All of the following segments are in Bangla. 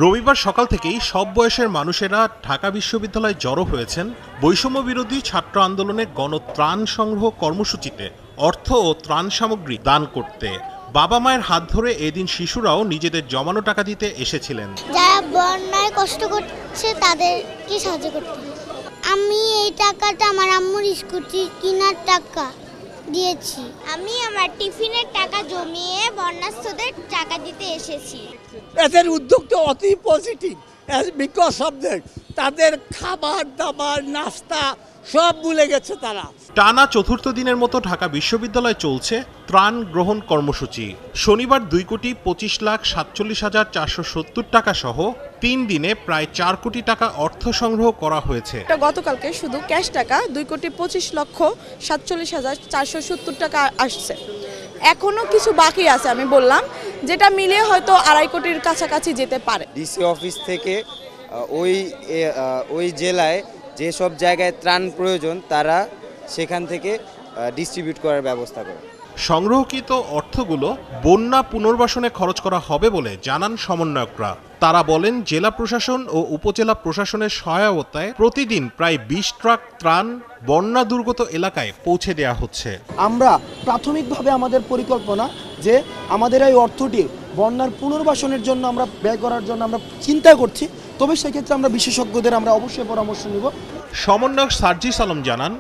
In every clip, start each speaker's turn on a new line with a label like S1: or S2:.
S1: রবিবার সকাল থেকেই সব বয়সের মানুষেরা ঢাকা বিশ্ববিদ্যালয়ে জড়ো হয়েছেন বৈষম্য বিরোধী ছাত্র আন্দোলনের গণত্রাণ সংগ্রহ কর্মসূচিতে অর্থ ও ত্রাণ সামগ্রী দান করতে। বাবা মায়ের হাত ধরে এদিন শিশুরাও নিজেদের জমানো টাকা দিতে এসেছিলেন।
S2: যারা বন্যায় কষ্ট করছে তাদেরকে সাহায্য করতে। আমি এই টাকাটা আমার আম্মুর স্কুটি কেনার টাকা দিয়েছি। আমি আমার টিফিনের টাকা জমিয়ে বন্যার্থদের টাকা দিতে এসেছি।
S3: এদের উদ্যোগ তো অতি পজিটিভ বিকজ অফ তাদের খাবার দাবার নাস্তা সব ভুলে গেছে তারা।
S1: টানা চতুর্থ দিনের মতো ঢাকা বিশ্ববিদ্যালয়ে চলছে ত্রাণ গ্রহণ কর্মসূচি। শনিবার 2,25,47,470 টাকা সহ 3 দিনে প্রায় 4 কোটি টাকা অর্থ সংগ্রহ করা হয়েছে।
S4: গতকালকে শুধু ক্যাশ টাকা 2,25,47,470 টাকা আসছে। এখনো কিছু বাকি আছে আমি বললাম, যেটা মিলিয়ে হয়তো 2.5 কোটির কাছাকাছি যেতে পারে।
S5: ডিসি অফিস থেকে ওই জেলায় যেসব জায়গায় ত্রাণ প্রয়োজন তারা সেখান থেকে ডিস্ট্রিবিউট করার ব্যবস্থা করে।
S1: সংগ্রহকৃত অর্থগুলো বন্যা পুনর্বাসনে খরচ করা হবে বলে জানান সমন্বয়করা। তারা বলেন, জেলা প্রশাসন ও উপজেলা প্রশাসনের সহায়তায় প্রতিদিন প্রায় 20 ট্রাক ত্রাণ বন্যা দুর্গত এলাকায় পৌঁছে দেওয়া হচ্ছে।
S6: আমরা প্রাথমিকভাবে আমাদের পরিকল্পনা যে আমাদের এই অর্থটি বন্যার পুনর্বাসনের জন্য আমরা ব্যয় করার জন্য আমরা চিন্তা করছি, তবে সেক্ষেত্রে আমরা বিশেষজ্ঞদের আমরা অবশ্যই পরামর্শ নিব।
S1: সমন্বয়ক সার্জিস আলম জানান,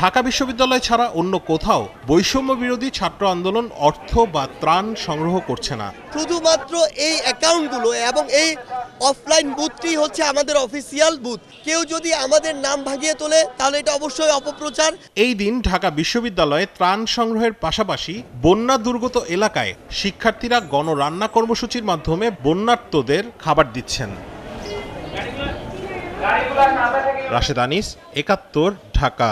S1: ঢাকা বিশ্ববিদ্যালয় ছাড়া অন্য কোথাও বৈষম্য বিরোধী ছাত্র আন্দোলন অর্থ বা ত্রাণ সংগ্রহ করছে না।
S7: শুধুমাত্র এই অ্যাকাউন্টগুলো এবং এই অফলাইন বুথটি হচ্ছে আমাদের অফিসিয়াল বুথ। কেউ যদি আমাদের নাম ভাগিয়ে তোলে তাহলে এটা অবশ্যই অপপ্রচার।
S1: এই দিন ঢাকা বিশ্ববিদ্যালয়ে ত্রাণ সংগ্রহের পাশাপাশি বন্যা দুর্গত এলাকায় শিক্ষার্থীরা গণরান্না কর্মসূচির মাধ্যমে বন্যার্তদের খাবার দিচ্ছেন। রাশেদ আনিস, ৭১, ঢাকা।